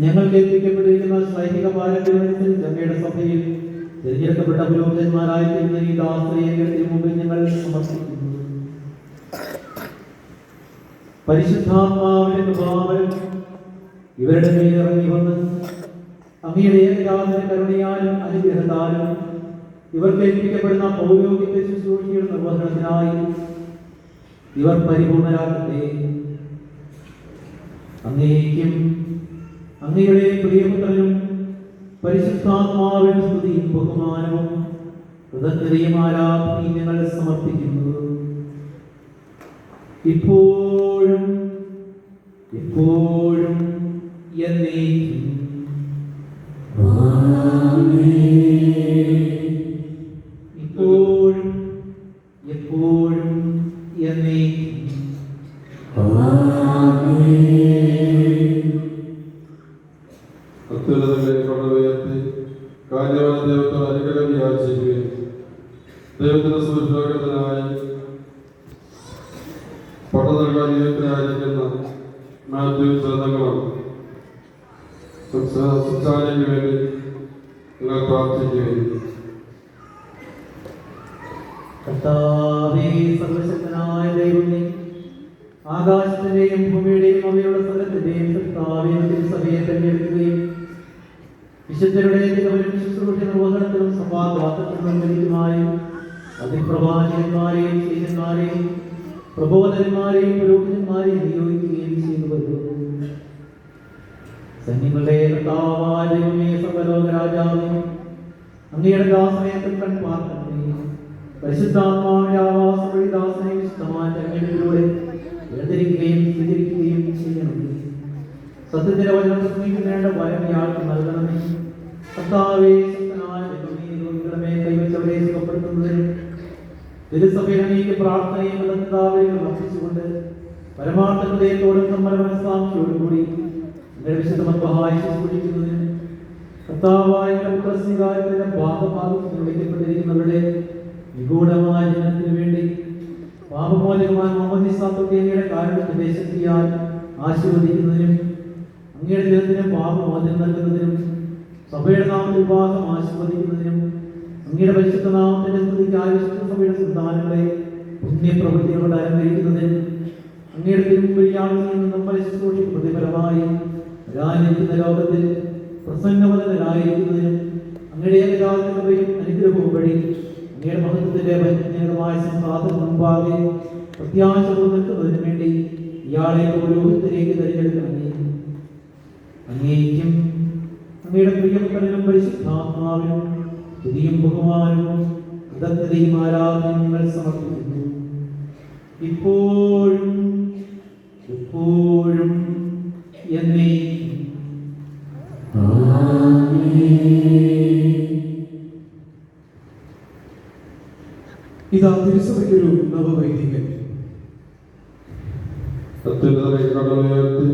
ഞങ്ങൾ കേൾപ്പിക്കപ്പെട്ടിരിക്കുന്ന സൈനിക പാരമ്പര്യമനുസരിച്ച് അങ്ങയുടെ സഭയിൽ തിരഞ്ഞെടുക്കപ്പെട്ട പുരോഹിതന്മാരായിരിക്കുന്ന ഈ ദാസയുടെ മുമ്പിൽ ഞങ്ങൾ സമർപ്പിക്കുന്നു. പരിശുദ്ധാത്മാവിന്റെ കൃപാവരം ഇവരുടെ മേൽ ഇറങ്ങി വന്ന് അങ്ങയുടെ ഏകജാതന കരുണയാലും അനുഗ്രഹത്താലും ഇവർ കേൾപ്പിക്കപ്പെടുന്ന പൗരോഹിത്യ ശുശ്രൂഷയുടെ നിർവഹണത്തിനായി ഇവർ പരിപൂർണരാകട്ടെ. അങ്ങേക്കും അങ്ങയുടെ പ്രിയപുത്രനും പരിശുദ്ധാത്മാവിന്റെ സ്തുതിയും ബഹുമാനവും കൃതജ്ഞതയും ആരാധനയും ഞങ്ങൾ സമർപ്പിക്കുന്നു, ഇപ്പോഴും എപ്പോഴും എന്നേക്കും. ഇപ്പോഴും എപ്പോഴും എന്നേക്കും. അത്യുന്നതങ്ങളെ കടന്നുയർത്തി കാര്യമായ ദൈവത്തോട് അനുഗ്രഹം യാചിക്കുകയും ദൈവത്തിന്റെ സുരക്ഷാകരനായി പട്ടം നൽകാൻ നിയുക്തരായിരിക്കുന്ന മാത്യു ചന്ദ്രങ്ങളും സുച്ചാലിക്ക് വേണ്ടി നിങ്ങൾ പ്രാർത്ഥിക്കുകയും കർത്താവേ, സർവശക്തനായ ദൈവമേ, ആകാശത്തിന്റെയും ഭൂമിയുടെയും അവയുടെ സ്ഥലത്തിന്റെയും കർത്താവേ, സഭയെ തെരഞ്ഞെടുക്കുകയും വിശുദ്ധരുടെ ശുശ്രൂഷ നിർവഹണത്തിലും സഭാഗാത്രത്തിലും ലഭിക്കുമായും അതിപ്രവാചകന്മാരെയും സ്ത്രീകന്മാരെയും പ്രബോധന്മാരെയും പുരോഹിതന്മാരെയും നിയോഗിക്കുകയും ചെയ്തു വരുന്നു. സൈന്യങ്ങളുടെ കർത്താവായ ദൈവമേ, സർവ്വലോക രാജാവേ, അങ്ങയുടെ ദാസനെ തൃക്കൺ പാർക്കണമേ. പരിശുദ്ധാത്മാവിന്റെ ആവാസ വഴി ദാസനെ വിശുദ്ധമായ തെരഞ്ഞെടുപ്പിലൂടെ വേർതിരിക്കുകയും സ്വീകരിക്കുകയും ചെയ്യണമേ. സത്യത്തിന്റെ വചനം പ്രസംഗിക്കുന്നതിന്റെ വരം ഇയാൾക്ക് നൽകണമേ. കർത്താവേ, ശക്തനായ ദൈവമേ, രോഗികളുടെ കൈവച്ചവരെ സുഖപ്പെടുത്തുന്നതിനും തിരുസഭയിലേക്ക് പ്രാർത്ഥനയും കർത്താവിനെ അർപ്പിച്ചുകൊണ്ട് പരമാർത്ഥ ഹൃദയത്തോടും നമ്മുടെ മനസ്സാക്ഷിയോടും കൂടി നിങ്ങളുടെ വിശുദ്ധമത്വമായി ശുശ്രൂഷിക്കുന്നതിനും കർത്താവായ പുത്രസ്വീകാരത്തിന്റെ ഭാഗഭാഗത്തിൽ വിളിക്കപ്പെട്ടിരിക്കുന്നവരുടെ നിഗൂഢമായ ജനത്തിന് വേണ്ടി പാപമോചകമായ അങ്ങയുടെ കാരുണ്യത്തിന്റെ ശക്തിയാൽ ആശീർവദിക്കുന്നതിനും അങ്ങയുടെ ജനത്തിന് പാപമോചനം നൽകുന്നതിനും സഭയുടെ നാമത്തിൽ വിവാഹം ആശീർവദിക്കുന്നതിനും അങ്ങയുടെ പരിശുദ്ധ നാമത്തിന്റെ സ്തുതിക്കായ വിശുദ്ധ സഭയുടെ സന്താനങ്ങളെ പുണ്യപ്രവൃത്തികളോട് അലങ്കരിക്കുന്നതിനും അങ്ങയുടെ തിരുമുമ്പിൽ നമ്മളെ ശുശ്രൂഷയ്ക്ക് പ്രതിഫലമായി വരാനിരിക്കുന്ന ലോകത്തിൽ പ്രസന്നവതനായിരിക്കുന്നതിനും അങ്ങയുടെ ഏകജാതകൃപയും അനുഗ്രഹവും വഴി അങ്ങയുടെ മഹത്വത്തിന്റെ പരിജ്ഞാനമായ സിംഹാസനം മുൻപാകെ പ്രത്യാശ നിൽക്കുന്നതിനു വേണ്ടി ഇയാളെ പൗരോഹിത്യത്തിലേക്ക് തിരഞ്ഞെടുക്കണമേ. അങ്ങേക്കും അങ്ങയുടെ പ്രിയപുത്രനും പരിശുദ്ധാത്മാവിനും സ്തുതിയും ബഹുമാനവും കൃതജ്ഞതയും ആരാധനയും ഞങ്ങൾ സമർപ്പിക്കുന്നു, ഇപ്പോഴും എപ്പോഴും എന്നേക്കും. ഇതാ തിരുസഭയ്ക്കൊരു നവവൈദികൻ. അത്യുന്നതങ്ങളെ കടന്നുയർത്തി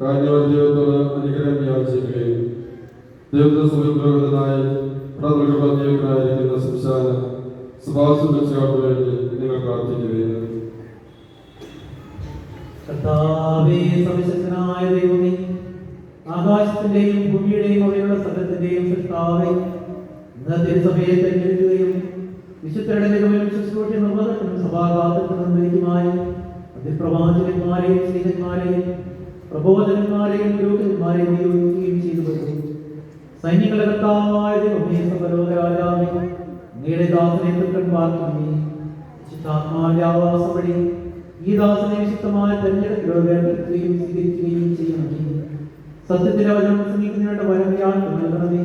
കാര്യമായ ദൈവത്തോട് അനുഗ്രഹം യാചിക്കുകയും ദൈവത്തിന്റെ സുഖപ്രകൃതനായി നിയുക്തനായിരിക്കുന്ന സംസ്ഥാന സഭാസുരക്ഷകൾക്ക് വേണ്ടി നിങ്ങൾ പ്രാർത്ഥിക്കുകയും കർത്താവേ, സർവശക്തനായ ദൈവമേ, ആകാശത്തിന്റെയും ഭൂമിയുടെയും അവയുടെ സകലത്തിന്റെയും സൃഷ്ടാവേ, ഇന്നത്തെ സഭയെ തെരഞ്ഞെടുക്കുകയും വിശുദ്ധരുടെ നിഗമനം ശുശ്രൂഷ നിർവഹണത്തിനും സഭാഗാത്രത്തിനും നയിക്കുമായി അതിപ്രവാചകന്മാരെയും സ്ത്രീകന്മാരെയും പ്രബോധനന്മാരെയും പുരോഹിതന്മാരെയും നിയോഗിക്കുകയും ചെയ്തു വരുന്നു. സൈന്യങ്ങളുടെ കർത്താവായ ദൈവമേ, സർവ്വലോക രാജാവേ, അങ്ങയുടെ ദാസനെ തൃക്കൺ പാർക്കണമേ. വിശുദ്ധാത്മാവിന്റെ ആവാസം വഴി ഈ ദാസനെ വിശുദ്ധമായ തെരഞ്ഞെടുപ്പിലൂടെ വേർതിരിക്കുകയും സ്വീകരിക്കുകയും ചെയ്യണമേ. സത്യത്തിന്റെ വചനം പ്രസംഗിക്കുന്നതിനുള്ള വരം ഇയാൾക്ക് നൽകണമേ.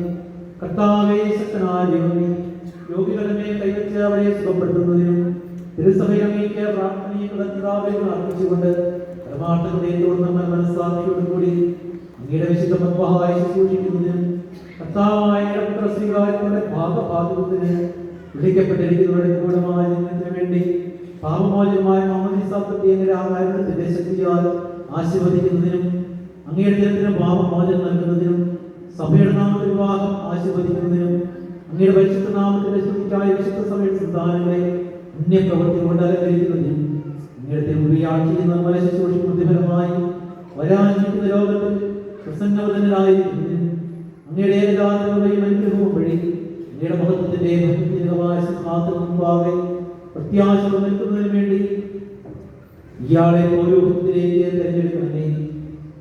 കർത്താവേ, ശക്തനായ ദൈവമേ, രോഗികളുടെ മേൽ കൈവച്ച് അവരെ സുഖപ്പെടുത്തുന്നതിനും തിരുസഭയിൽ അങ്ങേക്ക് പ്രാർത്ഥനയും കൃതജ്ഞതാപരങ്ങൾ അർപ്പിച്ചുകൊണ്ട് പരമാർത്ഥ ഹൃദയത്തോട് നമ്മൾ മനസ്സാക്ഷിയോടും കൂടി അങ്ങയുടെ വിശുദ്ധ മത്വഹായി ശുശ്രൂഷിക്കുന്നതിനും കർത്താവായ പുത്രസ്വീകാരത്തിന്റെ ഭാഗഭാഗത്തിന് വിളിക്കപ്പെട്ടിരിക്കുന്നവരുടെ ഗൂഢമായ ജനത്തിന് വേണ്ടി പാപമോചനമായ അങ്ങയുടെ ആകാരത്തിന്റെ ശക്തിയാൽ ആശീർവദിക്കുന്നതിനും അങ്ങയുടെ ജനത്തിന് പാപമോചനം നൽകുന്നതിനും സഭയുടെ നാമത്തിൽ വിവാഹം ആശീർവദിക്കുന്നതിനും അങ്ങയുടെ പരിശുദ്ധ നാമത്തിന്റെ സ്തുതിക്കായ വിശുദ്ധ സഭയുടെ സന്താനങ്ങളെ പുണ്യപ്രവൃത്തി കൊണ്ട് അലങ്കരിക്കുന്നതിനും അങ്ങയുടെ തിരുമുറിയാഴ്ചയിൽ നമ്മളെ ശുശ്രൂഷിക്കുന്ന പ്രതിഫലമായി വരാനിരിക്കുന്ന ലോകത്തിൽ പ്രസന്നവദനായിരിക്കുന്നു. അങ്ങയുടെ ഏകജാതകളുടെയും അനുഗ്രഹവും വഴി അങ്ങയുടെ മഹത്വത്തിന്റെ ഭക്തിജനകമായ സിദ്ധാന്തം മുമ്പാകെ പ്രത്യാശ നിൽക്കുന്നതിന് വേണ്ടി ഇയാളെ പൗരോഹിത്യത്തിലേക്ക് തിരഞ്ഞെടുക്കണമേ.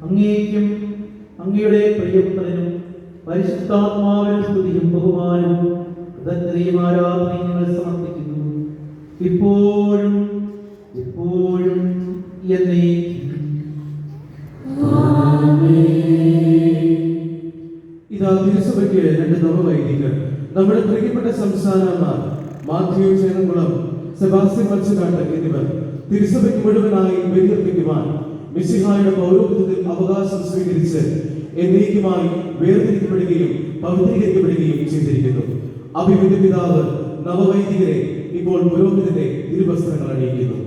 അങ്ങേക്കും അങ്ങയുടെ പ്രിയപുത്രനും പരിശുദ്ധാത്മാവിനും സ്തുതിയും ബഹുമാനവും കൃതജ്ഞതയും ആരാധനയും ഞങ്ങൾ സമർപ്പിക്കുന്നു, ഇപ്പോഴും എപ്പോഴും എന്നേക്കും. ഇതാ തിരുസഭയ്ക്ക് രണ്ട് നവവൈദികർ, നമ്മുടെ പ്രിയപ്പെട്ട സംസ്ഥാനമാർ മാത്യു ചേനംകുളം, സെബാസ്റ്റ്യൻ മത്സ്യകാട്ട് എന്നിവർ തിരുസഭയ്ക്ക് മുഴുവനായി ബലിയർപ്പിക്കുവാൻ മിശിഹായുടെ പൗരോഹിത്യത്തിൽ അവകാശം സ്വീകരിച്ച് എന്നേക്കുമായി വേർതിരിക്കപ്പെടുകയും പവിത്രീകരിക്കപ്പെടുകയും ചെയ്തിരിക്കുന്നു. അഭിമന്യ പിതാവ് നവവൈദികരെ ഇപ്പോൾ പുരോഹിതന്റെ തിരുവസ്ത്രങ്ങൾ അണിയിക്കുന്നു.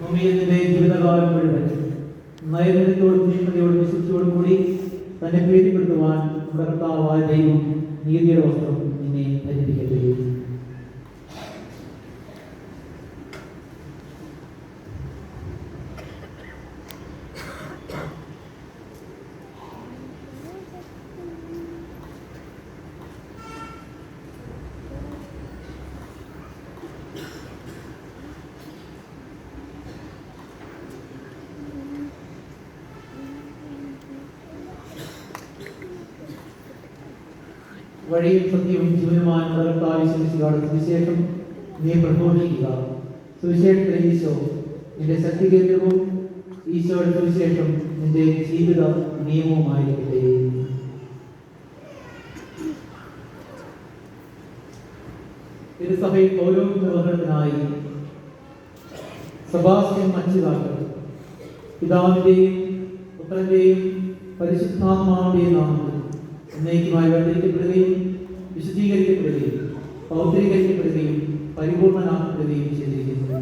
ഭൂമിയുടെ ജീവിതകാലം മുഴുവൻ നൈർമല്യത്തോടും തീഷ്ണതയോടും വിശുദ്ധിയോടും കൂടി തന്നെ പ്രീതിപ്പെടുത്തുവാൻ നമ്മുടെ കർത്താവായ ദൈവം നീതിയുടെ വസ്ത്രം നിന്നെ ധരിപ്പിക്കട്ടെ. വഴിയും സത്യവും ജീവനുമായ സുവിശേഷം നീ പ്രഘോഷിക്കുക. സുവിശേഷത്തിലെ ഈശോ നിന്റെ ശക്തി കേന്ദ്രവും ഈശോയുടെ സുവിശേഷം നിന്റെ ജീവിത നിയമവുമായിരിക്കട്ടെ. തിരുസഭയിൽ പൗരോഹിത്യ നിർവഹണത്തിനായി സെബാസ്റ്റ്യൻ മത്സ്യകാട്ട് പിതാവിന്റെയും പുത്രന്റെയും പരിശുദ്ധാത്മാവിന്റെയും നാമത്തിൽ എന്നേക്കുമായി വേർതിരിക്കപ്പെടുകയും വിശുദ്ധീകരിക്കപ്പെടുകയും പൗത്രീകരിക്കപ്പെടുകയും പരിപൂർണനാക്കപ്പെടുകയും ചെയ്തിരിക്കുന്നു.